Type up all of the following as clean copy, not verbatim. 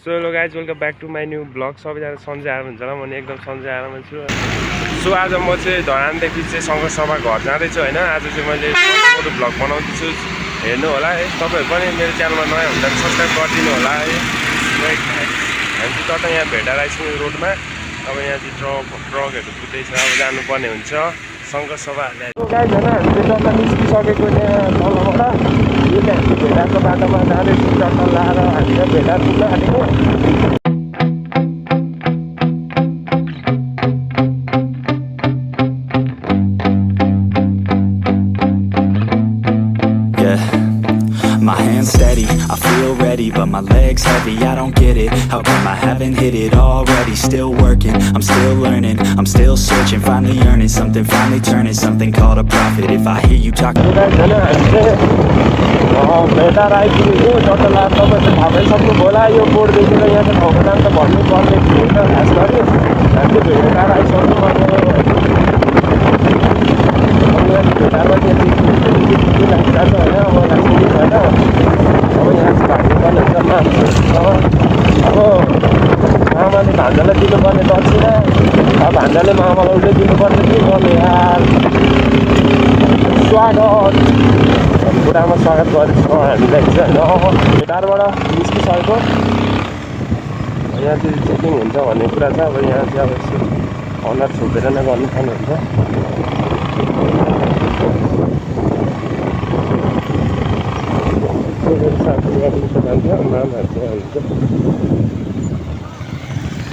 So hello guys welcome back to my new blog. सबैजना सन्चै आराम हुन्छ होला। म एकदम सन्चै आराममा छु। सो आज म चाहिँ धरानदेखि चाहिँ सङ्घर्ष सभा घर जाँदैछु होइन। आज चाहिँ मैले मोटो ब्लग बनाउँदैछु, हेर्नु होला है। तपाईँहरू पनि मेरो च्यानलमा नयाँ हुँदा सब्सक्राइब गरिदिनु होला है। हामी चाहिँ टट्ट यहाँ भेटाएर आइसक्यौँ रोडमा। अब यहाँ चाहिँ ट्रकहरू कुद्दैछ, अब जानुपर्ने हुन्छ सङ्घर्ष सभा। गाइज होइन हामीले टट्ट निस्किसकेको यहाँ तलबाट यो चाहिँ हामी भेटाको बाटोमा जाँदैछौँ। टट्ट लाएर हामीले भेटा पुग्न आँटेको। My hands steady, I feel ready, but my legs heavy, I don't get it. How come I haven't hit it already? Still working, I'm still learning, I'm still searching, finally earning something, finally turning something called a profit. If I hear you talking मामाले भान्जालाई दिनुपर्ने दक्षिणा, अब भान्जाले मामालाई उल्टै दिनुपर्ने के गर्ने यार। स्वागत बुढामा स्वागत गरेको हामीलाई चाहिँ होइन। भेटारबाट निस्किसकेको, यहाँ चाहिँ चेकिङ हुन्छ भन्ने कुरा छ। अब यहाँ चाहिँ अब यसो अनुहार छोपेर नै गर्नुपर्ने हुन्छ।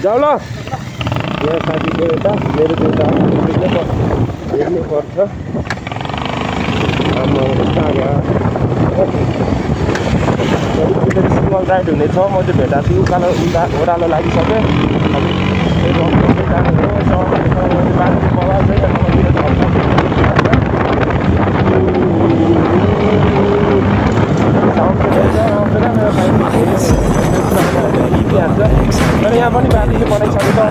जाऊ ल यहाँ साथीको यता मेरो चाहिँ यता हेर्नु पर्छ। सिङ्गल राइड हुनेछ। म चाहिँ भेटाएको उकालो ओह्रालो लागिसकेँ। तर यहाँ पनि बाटो चाहिँ बनाइसकेको तल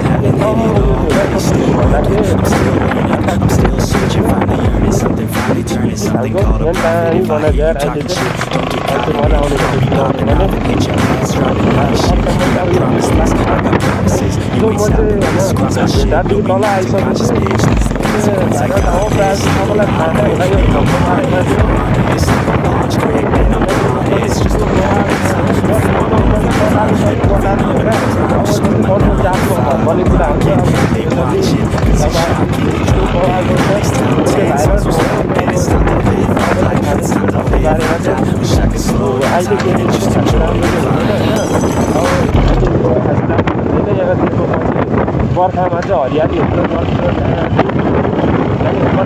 बर्खामा चाहिँ हरियाली हुन्छ,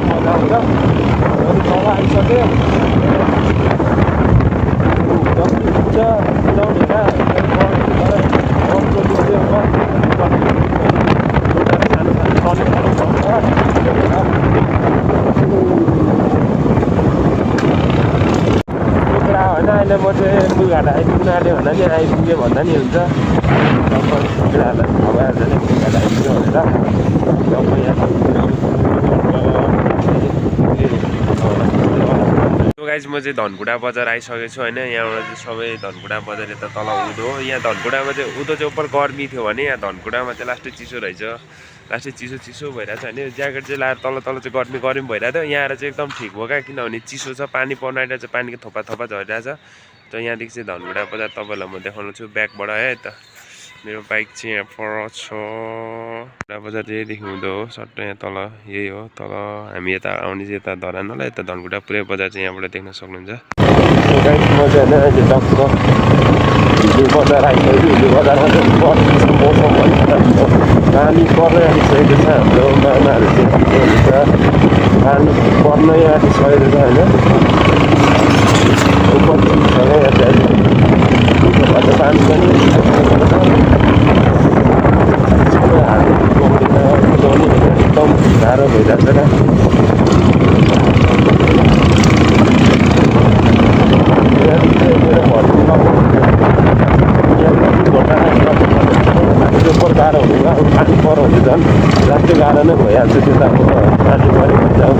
मजा आउँछ। तल आइसक्यो होइन। अहिले म चाहिँ लुगाटा आइपुग्नु आँट्यो भन्दा नि आइपुग्यो भन्दा नि हुन्छ। कुराहरूलाई थाहा भइहाल्छ नि लुगाटा आइपुग्यो भनेर। गाइज म चाहिँ धनकुटा बजार आइसकेको छु होइन। यहाँबाट चाहिँ सबै धनकुटा बजार यता तल उँधो। यहाँ धनकुटामा चाहिँ उँधो चाहिँ उपर गर्मी थियो भने यहाँ धनकुटामा चाहिँ लास्टै चिसो रहेछ। लास्टै चिसो भइरहेको छ होइन। ज्याकेट चाहिँ लाएर तल चाहिँ गर्मी भइरहेको थियो। यहाँ आएर चाहिँ एकदम ठिक भयो क्या, किनभने चिसो छ, पानी पर्न आइरहेको छ, पानीको थोपा झरिरहेको छ। त यहाँदेखि चाहिँ धनकुटा बजार तपाईँलाई म देखाउनु छु ब्याकबाट है। त मेरो बाइक चाहिँ यहाँ पर छ। धनकुटा बजार चाहिँ यहीँदेखि हुँदो हो, सट्ट यहाँ तल यही हो। तल हामी यता आउने चाहिँ यता धरान होला, यता धनकुटा पुरै बजार चाहिँ यहाँबाट देख्न सक्नुहुन्छ। हिजो बजार आइसक्यो। हिजो बजारमा चाहिँ मौसम पानी पर्नै आँटिसकेको छ। हाम्रो मामाहरू चाहिँ पानी पर्नै आँटिसकेको छ होइन। पानी पनि एकदम गाह्रो भइरहेको छ क्या। गाह्रो हुने अब पानी पऱ्यो भने झन् राष्ट्रिय गाह्रो नै भइहाल्छ। त्यो त अब पानी पऱ्यो भने चाहिँ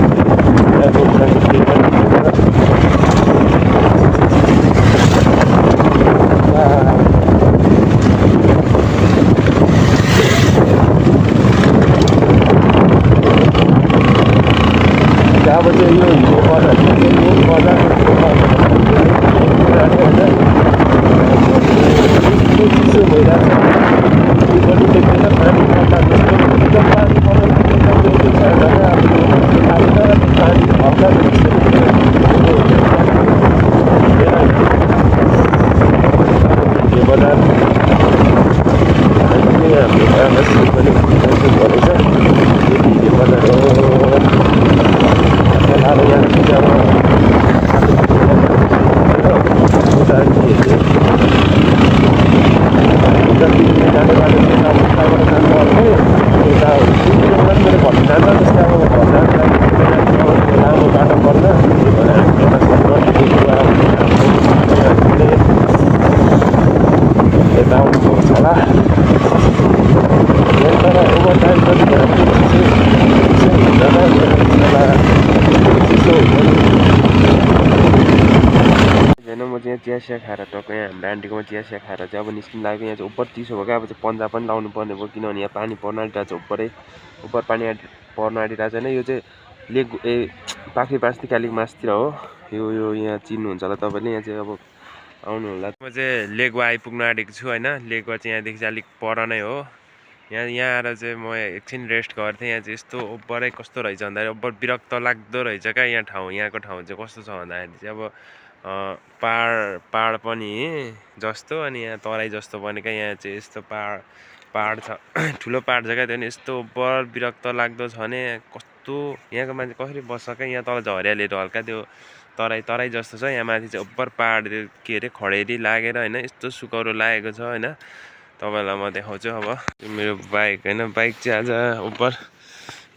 चिया खाएर टक्क यहाँ हाम्रो आन्टीकोमा चिया खाएर चाहिँ अब निस्किनु लाग्यो। यहाँ चाहिँ उपर चिसो भयो क्या, अब चाहिँ पन्जा पनि लाउनु पर्ने भयो किनभने यहाँ पानी पर्न आँटिरहेको छ। उपर पानी पर्न आँटिरहेको छैन। यो चाहिँ लेक पाखी कालिक मासतिर हो। यो यहाँ चिन्नुहुन्छ होला तपाईँले। यहाँ चाहिँ अब आउनु होला। म चाहिँ लेकवा आइपुग्न आँटेको छु होइन। लेकवा चाहिँ यहाँदेखि चाहिँ अलिक पर नै हो। यहाँ आएर चाहिँ म एकछिन रेस्ट गर्थेँ। यहाँ चाहिँ यस्तो ओभरै कस्तो रहेछ भन्दाखेरि ओभर विरक्त लाग्दो रहेछ क्या यहाँ ठाउँ। यहाँको ठाउँ चाहिँ कस्तो छ भन्दाखेरि चाहिँ अब पाहाड पनि जस्तो अनि यहाँ तराई जस्तो पनि क्या। यहाँ चाहिँ यस्तो पाहाड छ ठुलो पाहाड छ क्या। त्यो पनि यस्तो ओभर विरक्त लाग्दो छ भने कस्तो यहाँको मान्छे कसरी बस्छ क्या। यहाँ तल चाहिँ हरियालीहरू हल्का त्यो तराई जस्तो छ। यहाँ माथि चाहिँ ओभर पाहाड के अरे खडेरी लागेर होइन यस्तो सुकौरो लागेको छ होइन। तपाईँलाई म देखाउँछु अब मेरो बाइक होइन। बाइक चाहिँ आज ओभर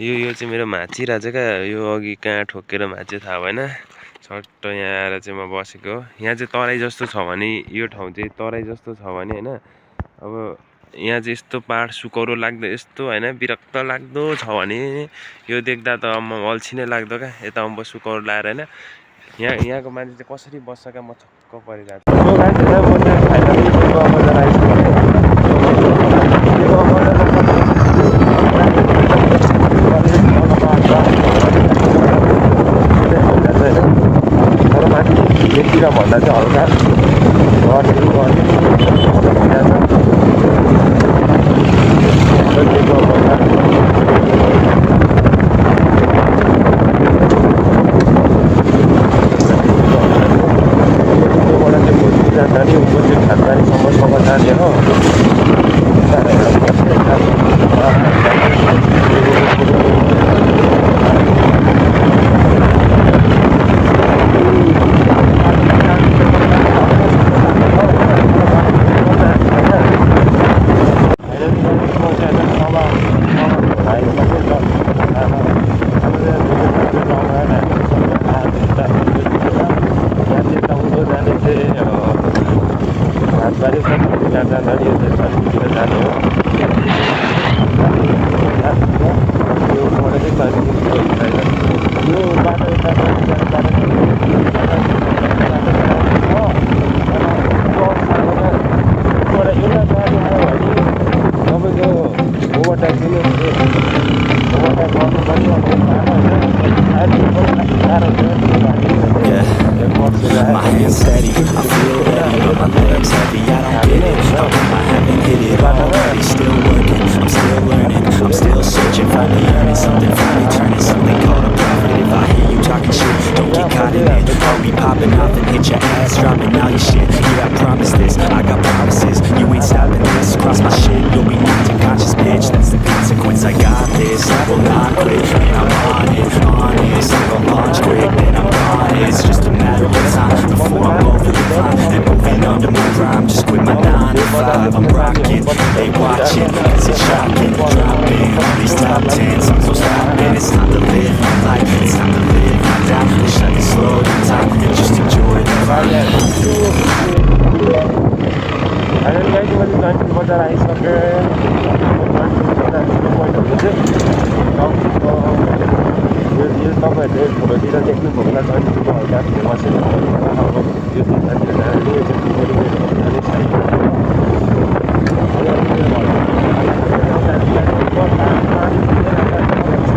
यो चाहिँ मेरो भाँचिरहेछ क्या। यो अघि कहाँ ठोकेर भाँच्यो थाहा भएन। सट्ट यहाँ आएर चाहिँ म बसेको। यहाँ चाहिँ तराई जस्तो छ भने यो ठाउँ चाहिँ तराई जस्तो छ भने होइन। अब यहाँ चाहिँ यस्तो पाहाड सुकौरो लाग्दो यस्तो होइन विरक्त लाग्दो छ भने यो देख्दा त अल्छी नै लाग्दो क्या। यता अम्बो सुकौरो लाएर होइन। यहाँको मान्छे चाहिँ कसरी बस्छ क्या म छक्क परिरहेको छु। भन्दा चाहिँ हल्का जाने ऊपर से खानदानी समझ जाने हो। My hands steady, I feel ready, but my legs heavy, I don't get it. How come I haven't hit it already? Still working, I'm still learning, I'm still searching, finally earning something, finally turning something called a profit. If I hear you talking shit, don't get caught in it. I'll be popping off and hit your ass, dropping all your shit. Yeah, I promise this, I got promises, you ain't stopping this. Cross my shit, you'll be knocked unconscious, bitch. That's the consequence, I got this, I will not quit, and I'm on it, honest. I go launch quick, then I'm gone. It's just a matter of time before I'm over the line and moving under my rhyme. Just quit my 9 to 5, I'm rocking. They watching, cause it's shocking. Dropping all these top 10 songs, so stop it. It's time to live my life, it's time to live my life. Wish I could slow the time and just enjoy the vibe. यो तपाईँहरूले फोटोतिर देख्नुभएको होला जन्तीको हल्का बसेर अब यो चिन्तातिर जाने यो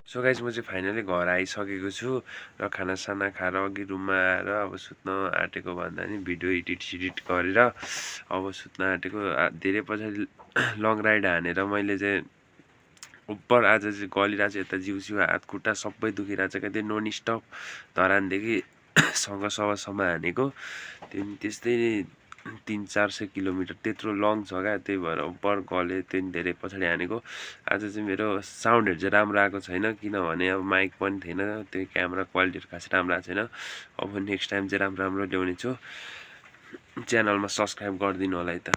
सो गाइस म चाहिँ फाइनली घर आइसकेको छु र खानासाना खाएर अघि रुममा आएर अब सुत्न आँटेको भन्दा नि भिडियो एडिट गरेर अब सुत्न आँटेको। धेरै पछाडि लङ राइड हानेर मैले चाहिँ उपर आज चाहिँ गलिरहेको छ। यता जिउसिउ हात खुट्टा सबै दुखिरहेको छ क्या। त्यो नन स्टप धरानदेखि सँग सवासम्म हानेको। त्यस्तै 300-400 किलोमिटर त्यत्रो लङ छ क्या, त्यही भएर उपर गले त्यही धेरै पछाडि हानेको। आज चाहिँ मेरो साउन्डहरू चाहिँ राम्रो आएको छैन, किनभने अब माइक पनि थिएन, त्यो क्यामेरा क्वालिटीहरू खासै राम्रो आएको छैन। अब नेक्स्ट टाइम चाहिँ राम्रो राम्रो ल्याउने छु। च्यानलमा सब्सक्राइब गरिदिनु होला है त।